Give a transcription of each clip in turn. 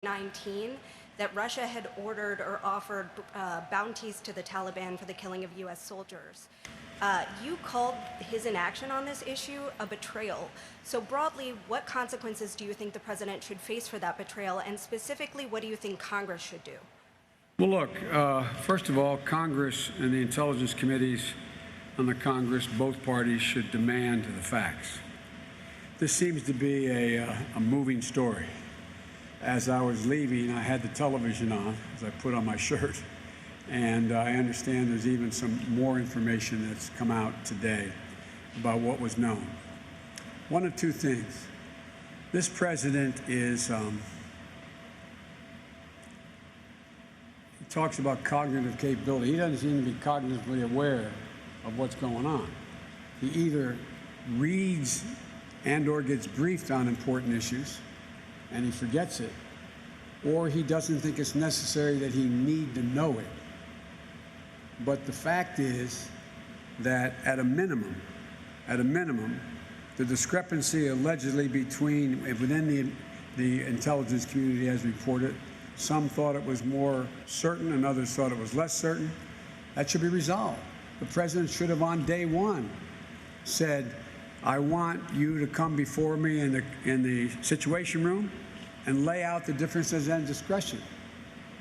2019 that Russia had ordered or offered bounties to the Taliban for the killing of U.S. soldiers. You called his inaction on this issue a betrayal. So broadly, what consequences do you think the president should face for that betrayal? And specifically, what do you think Congress should do? Well, look, first of all, Congress and the intelligence committees on the Congress, both parties should demand the facts. This seems to be a moving story. As I was leaving, I had the television on, as I put on my shirt, and I understand there's even some more information that's come out today about what was known. One of two things. This president is, he talks about cognitive capability. He doesn't seem to be cognitively aware of what's going on. He either reads and or gets briefed on important issues, and he forgets it, or he doesn't think it's necessary that he need to know it. But the fact is that at a minimum, the discrepancy allegedly within the intelligence community as reported, some thought it was more certain and others thought it was less certain. That should be resolved. The president should have on day one said, I want you to come before me in the Situation Room and lay out the differences and discretion.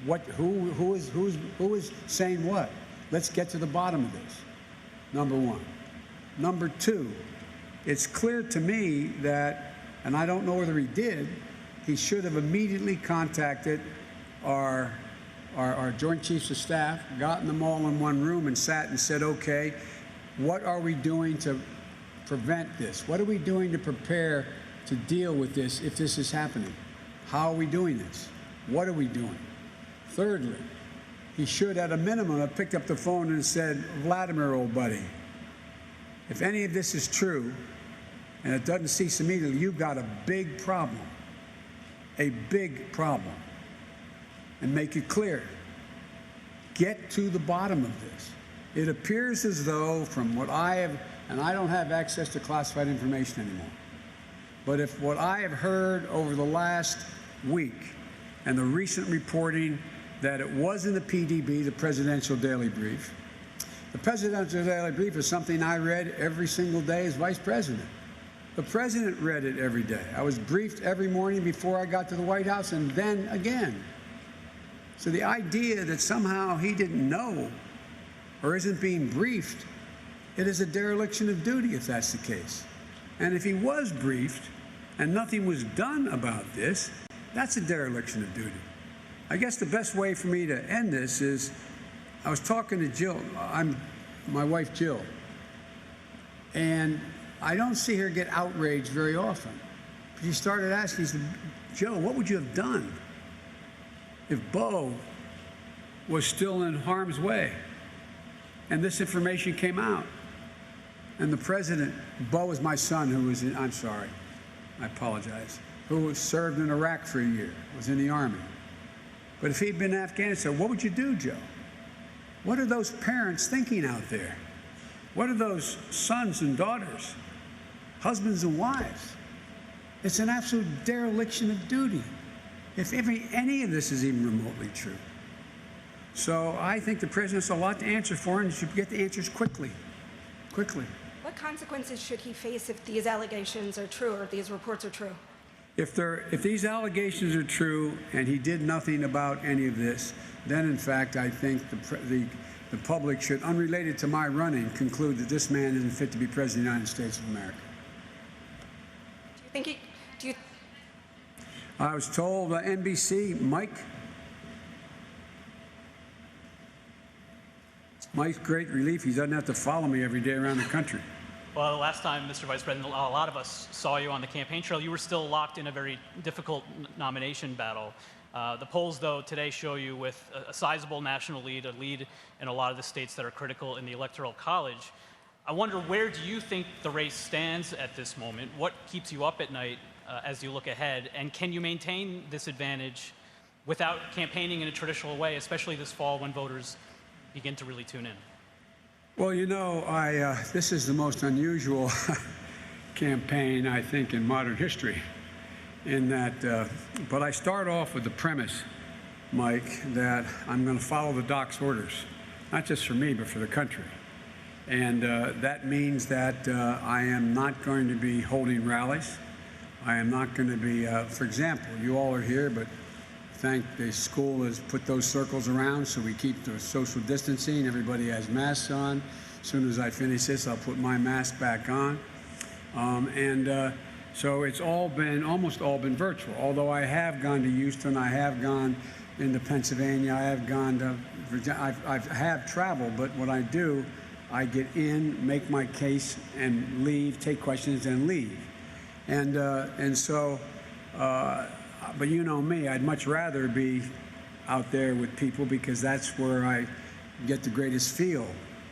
Who is saying what? Let's get to the bottom of this, number one. Number two, it's clear to me that, and I don't know whether he did, he should have immediately contacted our Joint Chiefs of Staff, gotten them all in one room and sat and said, okay, what are we doing to prevent this? What are we doing to prepare to deal with this if this is happening? How are we doing this? What are we doing? Thirdly, he should at a minimum have picked up the phone and said, Vladimir, old buddy, if any of this is true and it doesn't cease immediately, you've got a big problem. A big problem. And make it clear. Get to the bottom of this. It appears as though, from what I have, and I don't have access to classified information anymore, but if what I have heard over the last week and the recent reporting that it was in the PDB, the Presidential Daily Brief. The Presidential Daily Brief is something I read every single day as Vice President. The President read it every day. I was briefed every morning before I got to the White House and then again. So the idea that somehow he didn't know or isn't being briefed, it is a dereliction of duty if that's the case. And if he was briefed and nothing was done about this, that's a dereliction of duty. I guess the best way for me to end this is, I was talking to Jill, my wife Jill, and I don't see her get outraged very often. She started asking, she said, Jill, what would you have done if Beau was still in harm's way and this information came out? And the president, Beau is my son who was in, I'm sorry, I apologize, who served in Iraq for a year, was in the Army. But if he'd been in Afghanistan, what would you do, Joe? What are those parents thinking out there? What are those sons and daughters, husbands and wives? It's an absolute dereliction of duty, if any of this is even remotely true. So I think the president has a lot to answer for, and he should get the answers quickly. Quickly. What consequences should he face if these allegations are true or if these reports are true? If these allegations are true and he did nothing about any of this, then in fact I think the public should, unrelated to my running, conclude that this man isn't fit to be president of the United States of America. Do you think I was told NBC, Mike's great relief. He doesn't have to follow me every day around the country. Well, the last time, Mr. Vice President, a lot of us saw you on the campaign trail. You were still locked in a very difficult nomination battle. The polls, though, today show you with a sizable national lead, a lead in a lot of the states that are critical in the Electoral College. I wonder, where do you think the race stands at this moment? What keeps you up at night as you look ahead? And can you maintain this advantage without campaigning in a traditional way, especially this fall when voters begin to really tune in? Well, you know, this is the most unusual campaign, I think, in modern history. in that, but I start off with the premise, Mike, that I'm going to follow the doc's orders, not just for me, but for the country. And that means that I am not going to be holding rallies. I am not going to be, for example, you all are here, but thank the school has put those circles around so we keep the social distancing. Everybody has masks on. As soon as I finish this, I'll put my mask back on. So it's almost all been virtual. Although I have gone to Houston, I have gone into Pennsylvania, I have gone to Virginia, I have traveled, but what I do, I get in, make my case, and leave, take questions, and leave. But you know me, I'd much rather be out there with people because that's where I get the greatest feel.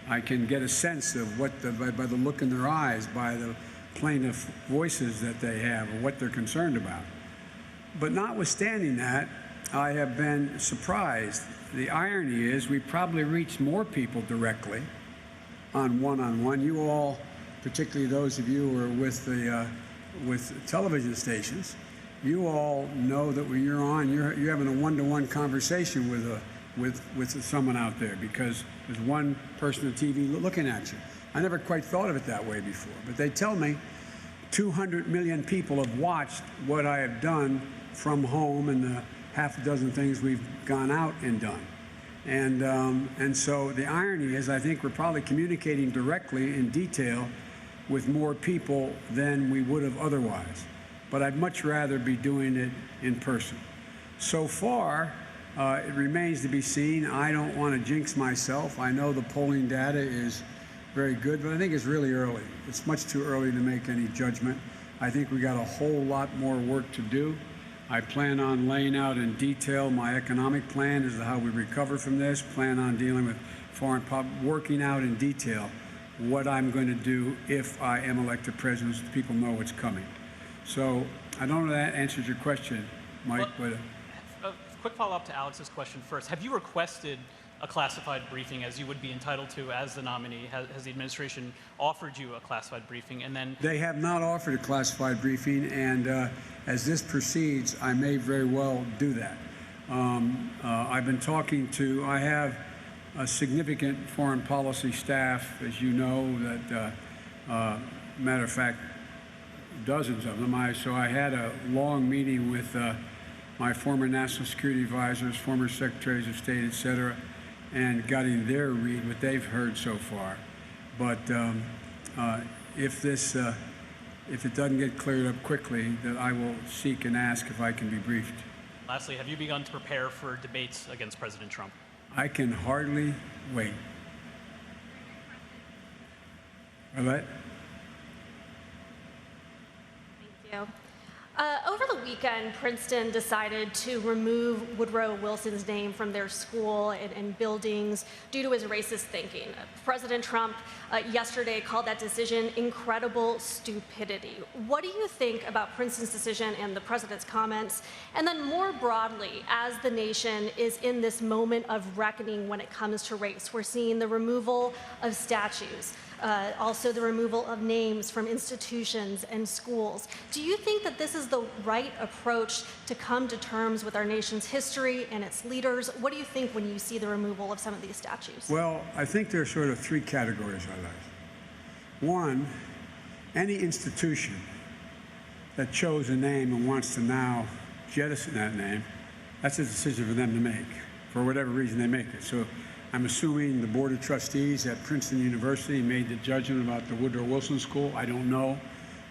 I can get a sense of what by the look in their eyes, by the plaintive voices that they have, or what they're concerned about. But notwithstanding that, I have been surprised. The irony is we probably reached more people directly on one-on-one. You all, particularly those of you who are with television stations, you all know that when you're on, you're having a one-to-one conversation with someone out there because there's one person on TV looking at you. I never quite thought of it that way before, but they tell me 200 million people have watched what I have done from home and the half a dozen things we've gone out and done. And so the irony is I think we're probably communicating directly in detail with more people than we would have otherwise. But I'd much rather be doing it in person. So far, it remains to be seen. I don't want to jinx myself. I know the polling data is very good, but I think it's really early. It's much too early to make any judgment. I think we got a whole lot more work to do. I plan on laying out in detail my economic plan as to how we recover from this, plan on dealing with foreign policy, working out in detail what I'm going to do if I am elected president so people know what's coming. So I don't know if that answers your question, Mike, but... A quick follow-up to Alex's question first. Have you requested a classified briefing as you would be entitled to as the nominee? Has the administration offered you a classified briefing? And then... They have not offered a classified briefing, and as this proceeds, I may very well do that. I've been talking to... I have a significant foreign policy staff, as you know, that, matter of fact, dozens of them. So I had a long meeting with my former national security advisors, former secretaries of state, et cetera, and getting their read, what they've heard so far. But if it doesn't get cleared up quickly, that I will seek and ask if I can be briefed. Lastly, have you begun to prepare for debates against President Trump? I can hardly wait. All right? Thank you. Over the weekend, Princeton decided to remove Woodrow Wilson's name from their school and buildings due to his racist thinking. President Trump yesterday called that decision incredible stupidity. What do you think about Princeton's decision and the president's comments? And then more broadly, as the nation is in this moment of reckoning when it comes to race, we're seeing the removal of statues, also the removal of names from institutions and schools. Do you think that this is the right approach to come to terms with our nation's history and its leaders? What do you think when you see the removal of some of these statues? Well, I think there are sort of three categories I like. One, any institution that chose a name and wants to now jettison that name, that's a decision for them to make, for whatever reason they make it. So I'm assuming the Board of Trustees at Princeton University made the judgment about the Woodrow Wilson School. I don't know,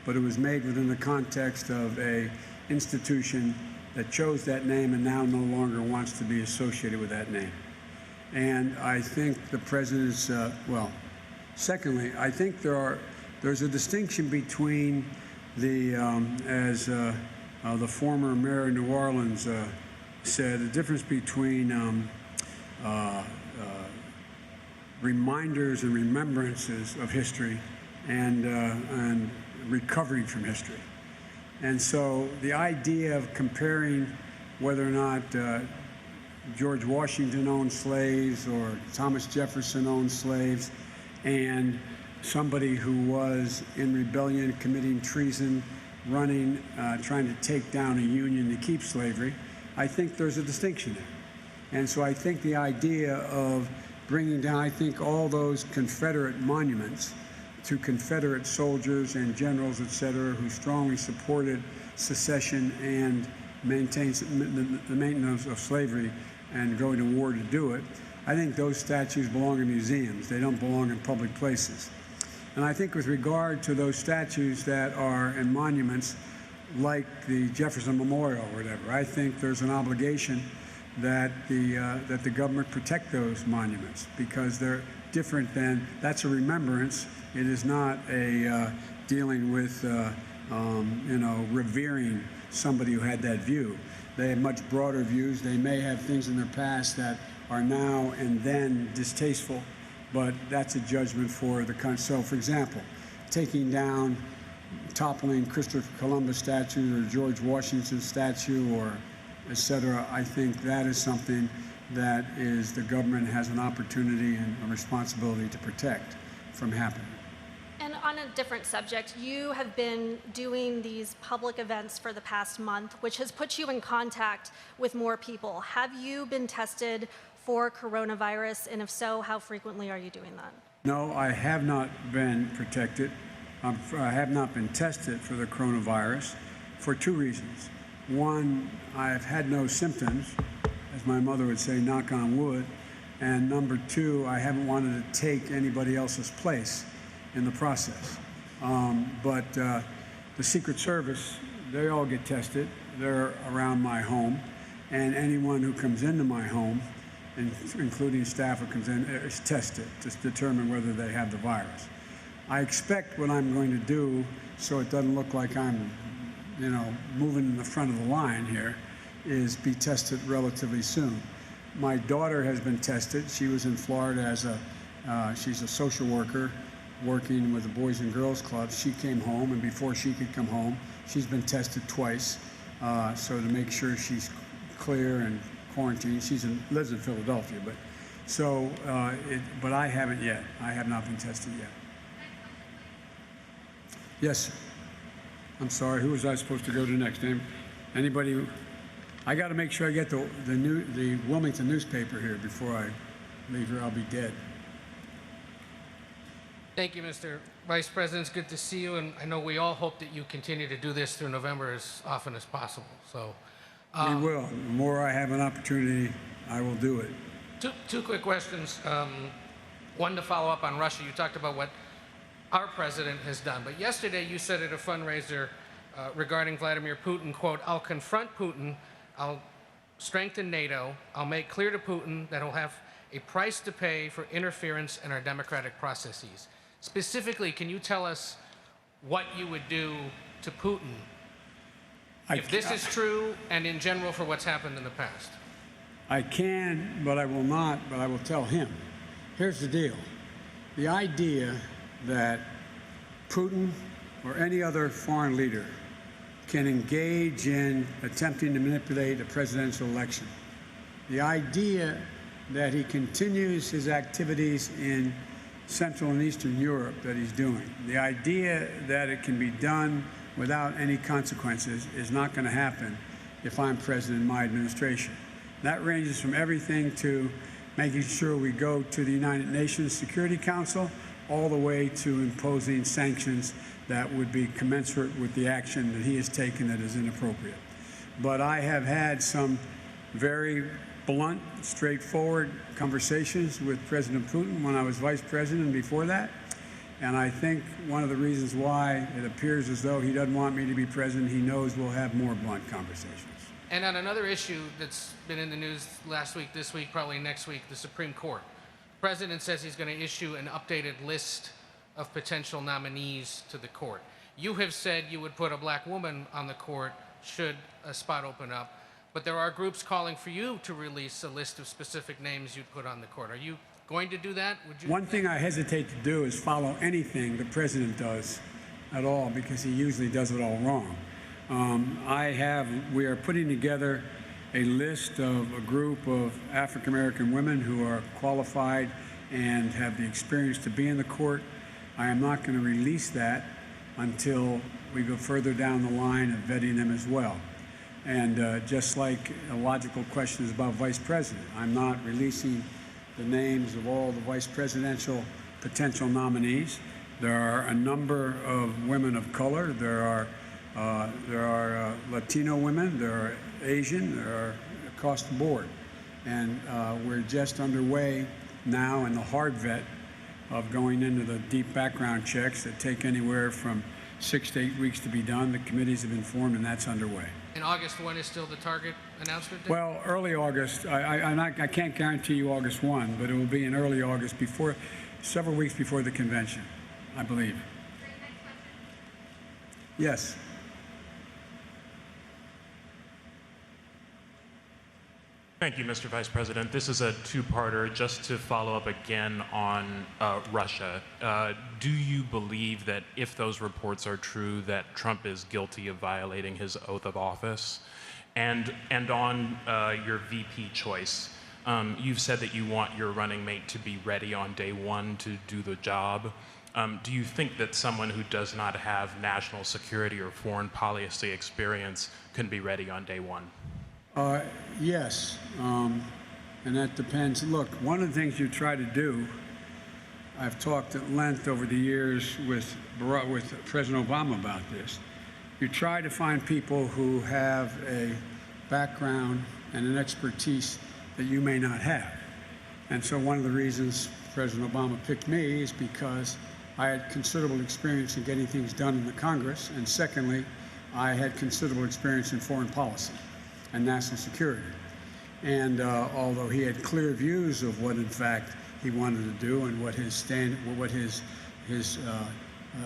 but it was made within the context of an institution that chose that name and now no longer wants to be associated with that name. And I think the president's, secondly, I think there's a distinction between as the former mayor of New Orleans said, the difference between reminders and remembrances of history and recovering from history. And so the idea of comparing whether or not George Washington owned slaves or Thomas Jefferson owned slaves and somebody who was in rebellion committing treason running, trying to take down a union to keep slavery. I think there's a distinction there. And so I think the idea of bringing down, I think, all those Confederate monuments to Confederate soldiers and generals, et cetera, who strongly supported secession and maintained the maintenance of slavery and going to war to do it, I think those statues belong in museums. They don't belong in public places. And I think with regard to those statues that are in monuments like the Jefferson Memorial or whatever, I think there's an obligation that the government protect those monuments because they're different than, that's a remembrance. It is not a dealing with, revering somebody who had that view. They have much broader views. They may have things in their past that are now and then distasteful, but that's a judgment for the country. So, for example, taking down, toppling Christopher Columbus statue or George Washington statue or et cetera, I think that is something that is the government has an opportunity and a responsibility to protect from happening. And on a different subject, you have been doing these public events for the past month, which has put you in contact with more people. Have you been tested for coronavirus? And if so, how frequently are you doing that? No, I have not been protected. I have not been tested for the coronavirus for two reasons. One, I've had no symptoms, as my mother would say, knock on wood. And number two, I haven't wanted to take anybody else's place in the process. But the Secret Service, they all get tested. They're around my home. And anyone who comes into my home, including staff who comes in, is tested to determine whether they have the virus. I expect what I'm going to do, so it doesn't look like I'm moving in the front of the line here, is be tested relatively soon. My daughter has been tested. She was in Florida as she's a social worker working with the Boys and Girls Club. She came home, and before she could come home, she's been tested twice, so to make sure she's clear and quarantined. She lives in Philadelphia, but I haven't yet. I have not been tested yet. Yes, sir. I'm sorry, who was I supposed to go to next? Anybody? I got to make sure I get the Wilmington newspaper here before I leave here. I'll be dead. Thank you, Mr. Vice President. It's good to see you, and I know we all hope that you continue to do this through November as often as possible. So, we will. The more I have an opportunity, I will do it. Two quick questions. One to follow up on Russia. You talked about what our president has done. But yesterday you said at a fundraiser regarding Vladimir Putin, quote, "I'll confront Putin, I'll strengthen NATO, I'll make clear to Putin that he'll have a price to pay for interference in our democratic processes." Specifically, can you tell us what you would do to Putin if this is true and in general for what's happened in the past? I can, but I will not, but I will tell him. Here's the deal. The idea that Putin or any other foreign leader can engage in attempting to manipulate a presidential election. The idea that he continues his activities in Central and Eastern Europe that he's doing, the idea that it can be done without any consequences is not going to happen if I'm president in my administration. That ranges from everything to making sure we go to the United Nations Security Council all the way to imposing sanctions that would be commensurate with the action that he has taken that is inappropriate. But I have had some very blunt, straightforward conversations with President Putin when I was vice president and before that. And I think one of the reasons why it appears as though he doesn't want me to be president, he knows we'll have more blunt conversations. And on another issue that's been in the news last week, this week, probably next week, the Supreme Court. The president says he's going to issue an updated list of potential nominees to the court. You have said you would put a black woman on the court should a spot open up, but there are groups calling for you to release a list of specific names you'd put on the court. Are you going to do that? Would you? One thing I hesitate to do is follow anything the president does at all, because he usually does it all wrong. We are putting together a list of a group of African American women who are qualified and have the experience to be in the court. I am not going to release that until we go further down the line of vetting them as well. And just like a logical question is about vice president, I'm not releasing the names of all the vice presidential potential nominees. There are a number of women of color. There are Latino women. There are Asian. There are across the board. And we're just underway now in the hard vet of going into the deep background checks that take anywhere from 6 to 8 weeks to be done. The committees have been formed, and that's underway. And August 1 is still the target announcement date? Well, early August. I can't guarantee you August 1, but it will be in early August, several weeks before the convention, I believe. Yes. Thank you, Mr. Vice President. This is a two-parter. Just to follow up again on Russia, do you believe that if those reports are true, that Trump is guilty of violating his oath of office? And on your VP choice, you've said that you want your running mate to be ready on day one to do the job. Do you think that someone who does not have national security or foreign policy experience can be ready on day one? Yes, and that depends. Look, one of the things you try to do, I've talked at length over the years with President Obama about this. You try to find people who have a background and an expertise that you may not have. And so one of the reasons President Obama picked me is because I had considerable experience in getting things done in the Congress, and secondly, I had considerable experience in foreign policy and national security. And although he had clear views of what, in fact, he wanted to do and what his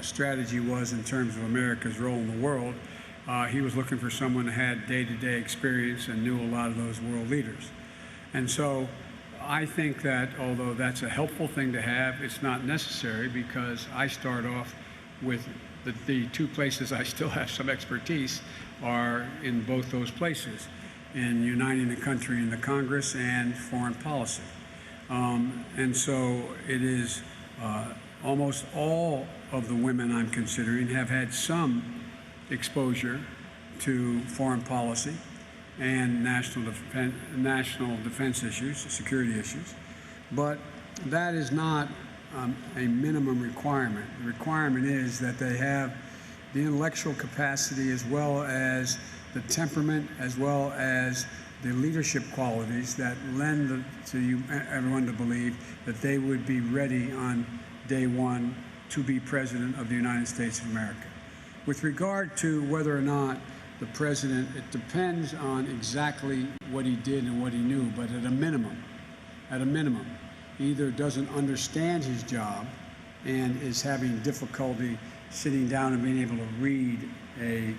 strategy was in terms of America's role in the world, he was looking for someone who had day-to-day experience and knew a lot of those world leaders. And so I think that although that's a helpful thing to have, it's not necessary, because I start off with the two places I still have some expertise are in both those places, in uniting the country in the Congress and foreign policy. And so it is almost all of the women I'm considering have had some exposure to foreign policy and national defense issues, security issues. But that is not a minimum requirement. The requirement is that they have the intellectual capacity as well as the temperament as well as the leadership qualities that lend everyone to believe that they would be ready on day one to be President of the United States of America. With regard to whether or not the President, it depends on exactly what he did and what he knew, but at a minimum, he either doesn't understand his job and is having difficulty sitting down and being able to read a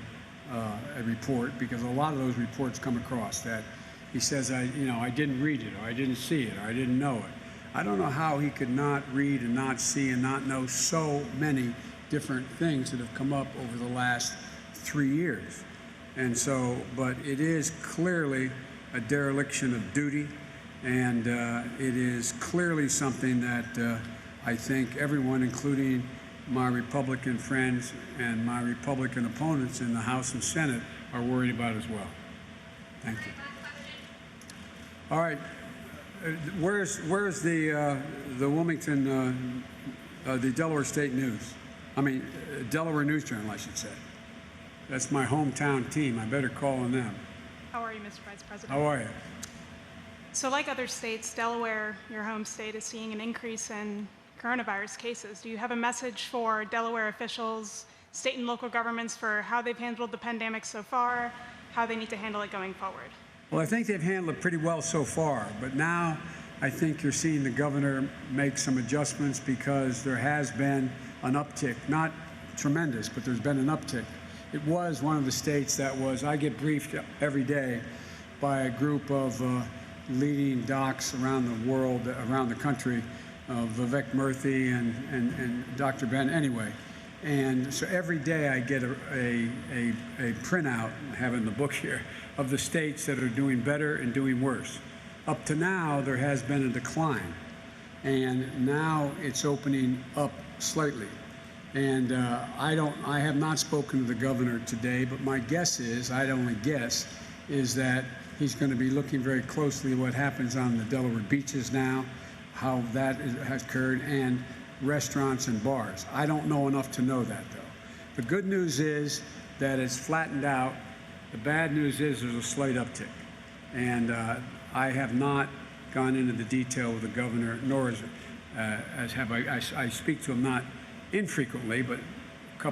report, because a lot of those reports come across that he says, I didn't read it, or I didn't see it, or I didn't know it. I don't know how he could not read and not see and not know so many different things that have come up over the last 3 years. And so, but it is clearly a dereliction of duty, and it is clearly something that I think everyone, including my Republican friends and my Republican opponents in the House and Senate, are worried about as well. Thank you. All right, where's the Wilmington, the Delaware State News? I mean, Delaware News Journal, I should say. That's my hometown team. I better call on them. How are you, Mr. Vice President? How are you? So like other states, Delaware, your home state, is seeing an increase in coronavirus cases. Do you have a message for Delaware officials, state and local governments, for how they've handled the pandemic so far, how they need to handle it going forward? Well, I think they've handled it pretty well so far, but now I think you're seeing the governor make some adjustments, because there has been an uptick, not tremendous, but there's been an uptick. It was one of the states that was, I get briefed every day by a group of leading docs around the world, around the country, Vivek Murthy and Dr. Ben, anyway. And so every day I get a printout, I have in the book here, of the states that are doing better and doing worse. Up to now, there has been a decline, and now it's opening up slightly. And I have not spoken to the governor today, but my guess is, I'd only guess, is that he's going to be looking very closely at what happens on the Delaware beaches now, how that has occurred, and restaurants and bars. I don't know enough to know that, though. The good news is that it's flattened out. The bad news is there's a slight uptick. And I have not gone into the detail with the governor, nor as have I speak to him not infrequently, but a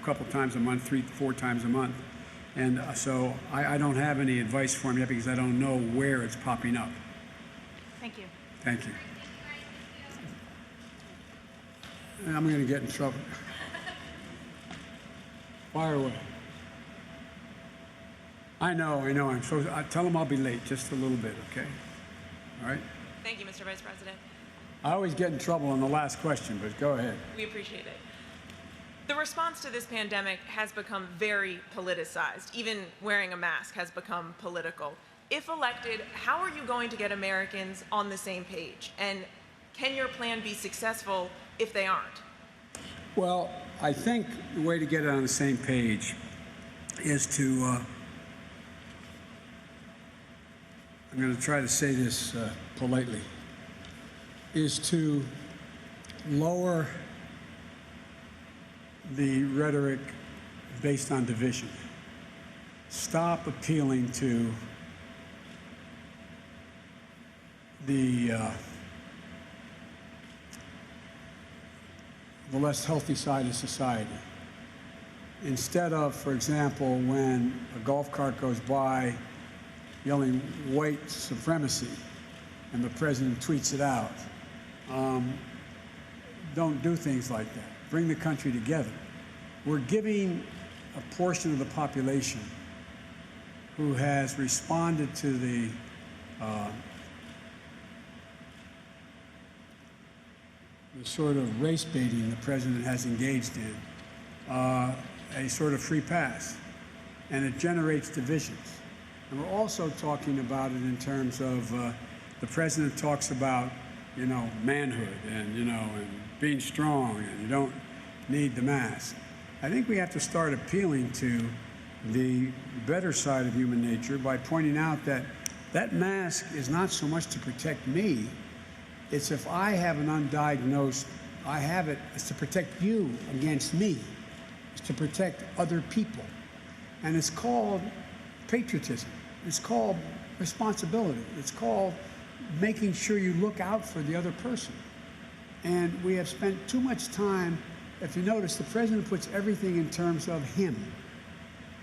couple times a month, 3-4 times a month. And so I don't have any advice for him yet because I don't know where it's popping up. Thank you. Thank you. And I'm going to get in trouble. Fire away. I know. I tell him I'll be late just a little bit, okay? All right? Thank you, Mr. Vice President. I always get in trouble on the last question, but go ahead. We appreciate it. The response to this pandemic has become very politicized. Even wearing a mask has become political. If elected, how are you going to get Americans on the same page? And can your plan be successful if they aren't? Well, I think the way to get it on the same page is to, I'm going to try to say this politely, is to lower the rhetoric based on division. Stop appealing to the less healthy side of society. Instead of, for example, when a golf cart goes by yelling white supremacy and the president tweets it out, don't do things like that. Bring the country together. We're giving a portion of the population who has responded to the sort of race baiting the president has engaged in, a sort of free pass, and it generates divisions. And we're also talking about it in terms of the president talks about, manhood and, and being strong, and you don't need the mask. I think we have to start appealing to the better side of human nature by pointing out that that mask is not so much to protect me. It's if I have an undiagnosed, it's to protect you against me. It's to protect other people. And it's called patriotism. It's called responsibility. It's called making sure you look out for the other person. And we have spent too much time, if you notice, the president puts everything in terms of him.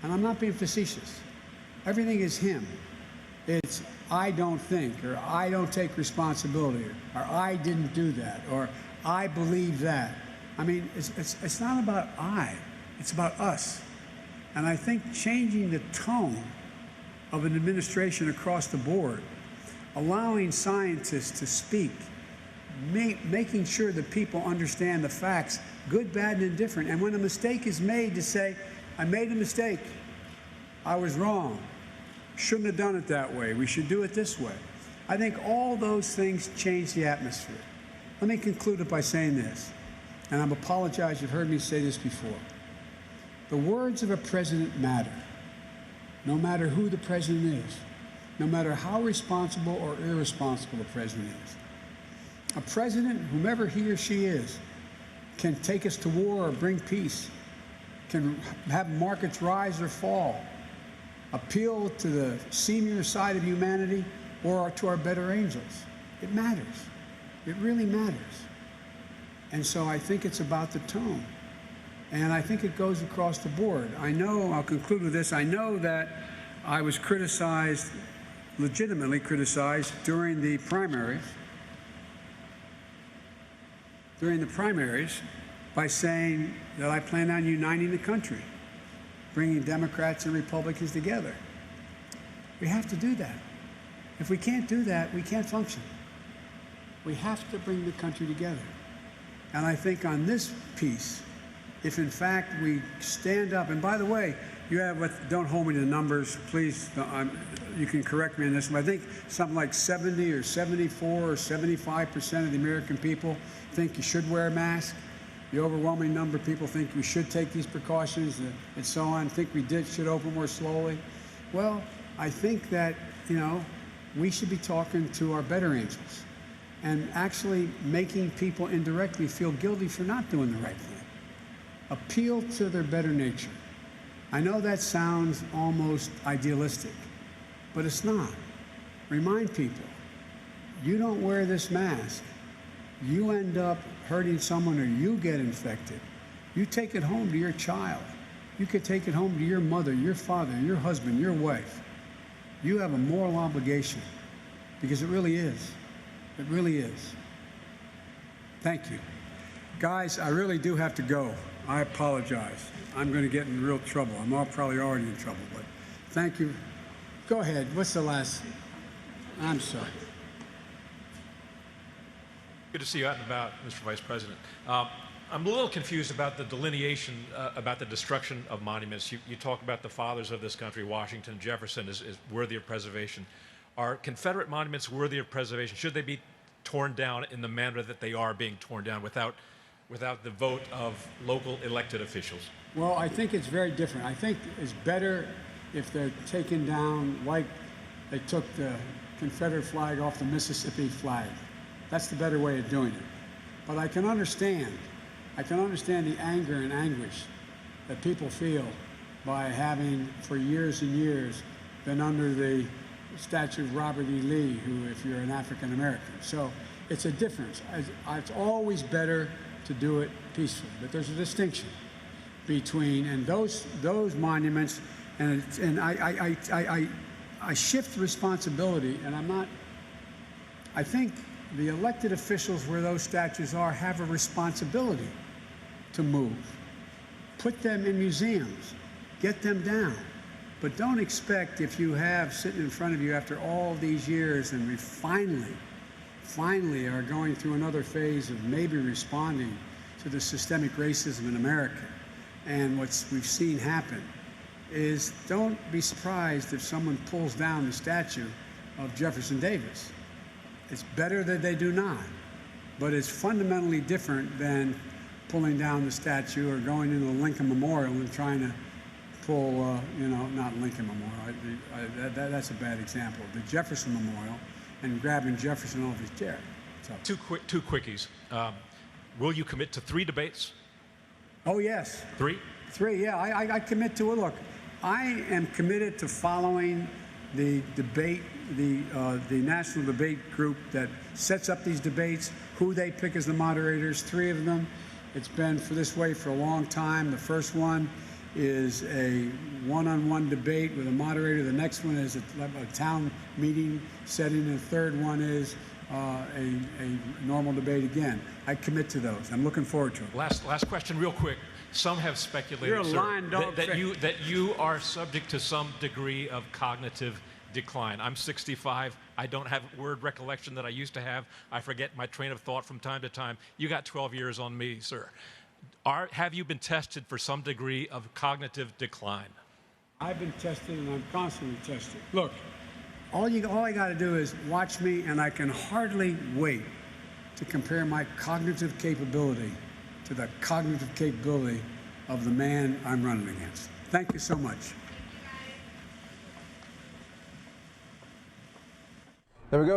And I'm not being facetious. Everything is him. It's I don't think, or I don't take responsibility, or I didn't do that, or I believe that. I mean, it's not about I, it's about us. And I think changing the tone of an administration across the board, allowing scientists to speak, making sure that people understand the facts, good, bad, and indifferent. And when a mistake is made, to say, I made a mistake, I was wrong. Shouldn't have done it that way. We should do it this way. I think all those things change the atmosphere. Let me conclude it by saying this, and I apologize, you've heard me say this before. The words of a president matter, no matter who the president is, no matter how responsible or irresponsible the president is. A president, whomever he or she is, can take us to war or bring peace, can have markets rise or fall, appeal to the senior side of humanity or to our better angels. It matters. It really matters. And so I think it's about the tone. And I think it goes across the board. I'll conclude with this, I know that I was criticized, legitimately criticized, during the primaries by saying that I plan on uniting the country, bringing Democrats and Republicans together. We have to do that. If we can't do that, we can't function. We have to bring the country together. And I think on this piece, if in fact we stand up, and by the way, don't hold me to the numbers, please, you can correct me on this, but I think something like 70 or 74 or 75% of the American people think you should wear a mask. The overwhelming number of people think we should take these precautions and so on, think we should open more slowly. Well, I think that, we should be talking to our better angels and actually making people indirectly feel guilty for not doing the right thing. Appeal to their better nature. I know that sounds almost idealistic, but it's not. Remind people, you don't wear this mask, you end up hurting someone or you get infected. You take it home to your child. You could take it home to your mother, your father, your husband, your wife. You have a moral obligation, because it really is. It really is. Thank you. Guys, I really do have to go. I apologize. I'm going to get in real trouble. I'm probably already in trouble, but thank you. Go ahead. What's the last? I'm sorry. Good to see you out and about, Mr. Vice President. I'm a little confused about the delineation about the destruction of monuments. You talk about the fathers of this country, Washington, Jefferson, is worthy of preservation. Are Confederate monuments worthy of preservation? Should they be torn down in the manner that they are being torn down without the vote of local elected officials? Well, I think it's very different. I think it's better if they're taken down like they took the Confederate flag off the Mississippi flag. That's the better way of doing it. But I can understand the anger and anguish that people feel by having, for years and years, been under the statue of Robert E. Lee, who, if you're an African American. So it's a difference. It's always better to do it peacefully, but there's a distinction between, and those monuments, and I shift responsibility, and I think the elected officials where those statues are have a responsibility to move. Put them in museums, get them down. But don't expect, if you have sitting in front of you after all these years and we finally are going through another phase of maybe responding to the systemic racism in America, and what we've seen happen is, don't be surprised if someone pulls down the statue of Jefferson Davis. It's better that they do not, but it's fundamentally different than pulling down the statue or going into the Lincoln Memorial and trying to pull, not Lincoln Memorial, that's a bad example, the Jefferson Memorial, and grabbing Jefferson off his chair. So. Two quickies. Will you commit to 3 debates? Oh, yes. 3? 3, yeah, I commit to it. Look, I am committed to following the debate, the national debate group that sets up these debates, who they pick as the moderators, 3 of them. It's been this way for a long time. The first one is a one-on-one debate with a moderator. The next one is a town meeting setting. The third one is a normal debate again. I commit to those. I'm looking forward to it. Last question, real quick. Some have speculated, sir, that you are subject to some degree of cognitive decline. I'm 65. I don't have word recollection that I used to have. I forget my train of thought from time to time. You got 12 years on me, sir. Have you been tested for some degree of cognitive decline? I've been tested, and I'm constantly tested. Look, all I got to do is watch me, and I can hardly wait to compare my cognitive capability to the cognitive capability of the man I'm running against. Thank you so much. There we go.